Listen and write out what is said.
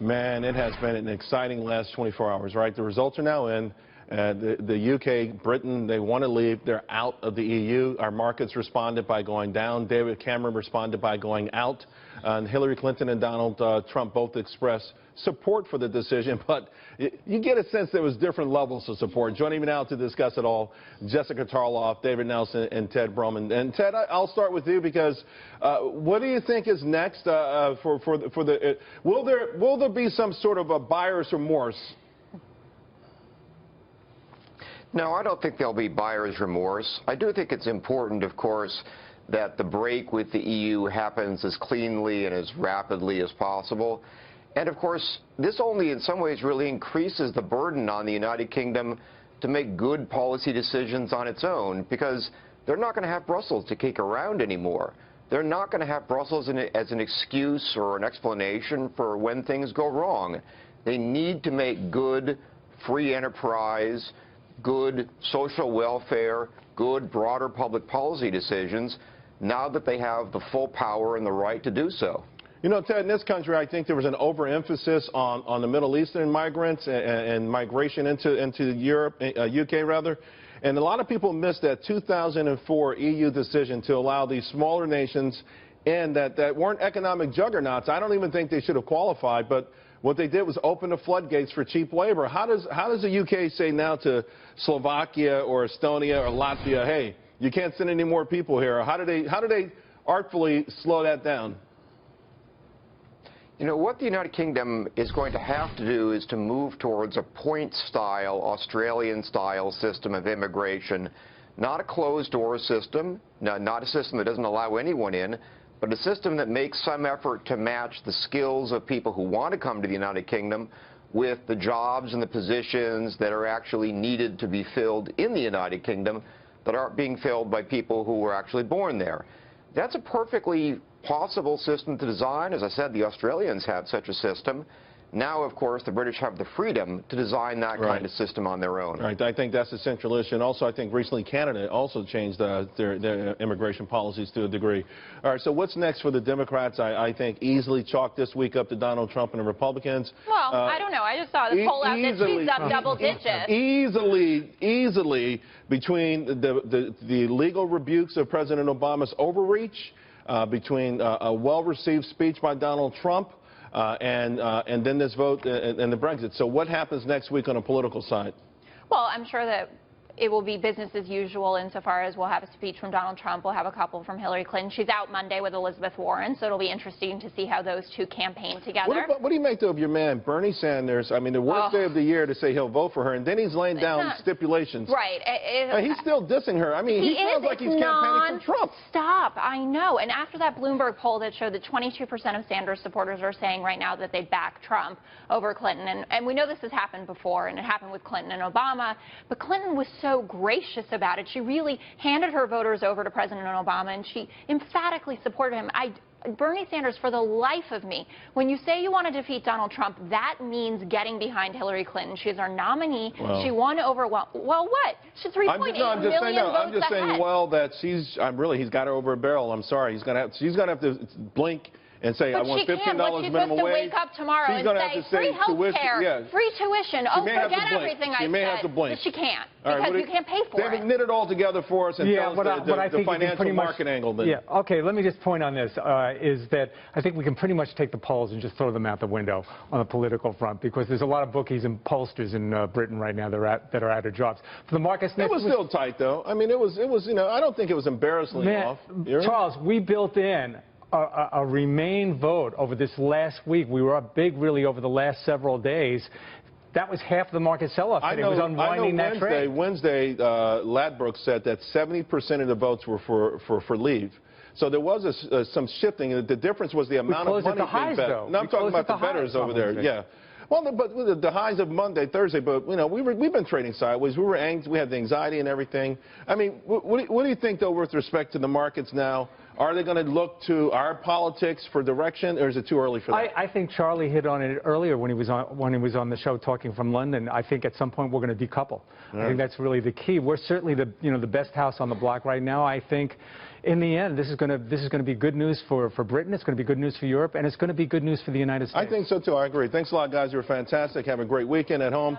Man, it has been an exciting last 24 hours, right? The results are now in. The U.K., Britain, they want to leave. They're out of the EU. Our markets responded by going down. David Cameron responded by going out. And Hillary Clinton and Donald Trump both expressed support for the decision, but you get a sense there was different levels of support. Joining me now to discuss it all, Jessica Tarlov, David Nelson, and Ted Bromund. And Ted, I'll start with you because what do you think is next will there be some sort of a buyer's remorse? No, I don't think there'll be buyer's remorse. I do think it's important, of course, that the break with the EU happens as cleanly and as rapidly as possible. And, of course, this only in some ways really increases the burden on the United Kingdom to make good policy decisions on its own, because they're not going to have Brussels to kick around anymore. They're not going to have Brussels as an excuse or an explanation for when things go wrong. They need to make good free enterprise, good social welfare, good broader public policy decisions now that they have the full power and the right to do so. You know, Ted, in this country, I think there was an overemphasis on the Middle Eastern migrants and migration into Europe, UK rather. And a lot of people missed that 2004 EU decision to allow these smaller nations in that weren't economic juggernauts. I don't even think they should have qualified, but what they did was open the floodgates for cheap labor. How does the UK say now to Slovakia or Estonia or Latvia, hey, you can't send any more people here? How do they artfully slow that down? You know, what the United Kingdom is going to have to do is to move towards a point-style, Australian-style system of immigration, not a closed-door system, not a system that doesn't allow anyone in, but a system that makes some effort to match the skills of people who want to come to the United Kingdom with the jobs and the positions that are actually needed to be filled in the United Kingdom that aren't being filled by people who were actually born there. That's a perfectly possible system to design. As I said, the Australians have such a system. Now, of course, the British have the freedom to design that kind of system on their own. Right. I think that's the central issue. And also, I think recently Canada also changed their immigration policies to a degree. All right, so what's next for the Democrats? I think easily chalk this week up to Donald Trump and the Republicans. Well, I don't know. I just saw the poll out that she's up double digits. Easily between the legal rebukes of President Obama's overreach, between a well-received speech by Donald Trump, and then this vote and the Brexit. So what happens next week on a political side? Well, I'm sure that it will be business as usual insofar as we'll have a speech from Donald Trump, we'll have a couple from Hillary Clinton. She's out Monday with Elizabeth Warren, so it'll be interesting to see how those two campaign together. What do you make, though, of your man, Bernie Sanders? I mean, the worst day of the year to say he'll vote for her, and then he's laying down stipulations. Right. He's still dissing her. I mean, he sounds like he's campaigning for Trump. Stop. I know. And after that Bloomberg poll that showed that 22% of Sanders supporters are saying right now that they'd back Trump over Clinton, and we know this has happened before, and it happened with Clinton and Obama, but Clinton was so gracious about it. She really handed her voters over to President Obama, and she emphatically supported him. Bernie Sanders, for the life of me, when you say you want to defeat Donald Trump, that means getting behind Hillary Clinton. She's our nominee. Well, she won over, well, what? She's 3.8 million votes I'm just saying, well, that he's got her over a barrel. I'm sorry. She's going to have to blink and say, I want $15 minimum wage. She's supposed to wake up tomorrow and say, free health care, free tuition. Oh, forget everything I said. She may have to blink. But she can't, because you can't pay for it. David, knit it all together for us and tell us the financial market angle. Then. Yeah, okay, let me just point on this, is that I think we can pretty much take the polls and just throw them out the window on the political front, because there's a lot of bookies and pollsters in Britain right now that are out of jobs. For the markets next week, it was still tight, though. I mean, it was, you know, I don't think it was embarrassingly off. Charles, we built in a Remain vote over this last week. We were up big, really, over the last several days. That was half the market sell-off. It was unwinding that trade. Wednesday, Ladbrokes said that 70% of the votes were for leave. So there was some shifting. The difference was the amount of money being bet. No, I'm talking about the bettors over there. Yeah. Well, but the highs of Monday, Thursday, but, you know, we've been trading sideways. We were anxious. We had the anxiety and everything. I mean, what do you think, though, with respect to the markets now? Are they going to look to our politics for direction, or is it too early for that? I think Charlie hit on it earlier when he was on the show talking from London. I think at some point we're going to decouple. I think that's really the key. We're certainly the best house on the block right now. I think in the end this is going to be good news for Britain. It's going to be good news for Europe, and it's going to be good news for the United States. I think so too. I agree. Thanks a lot, guys. You were fantastic. Have a great weekend at home.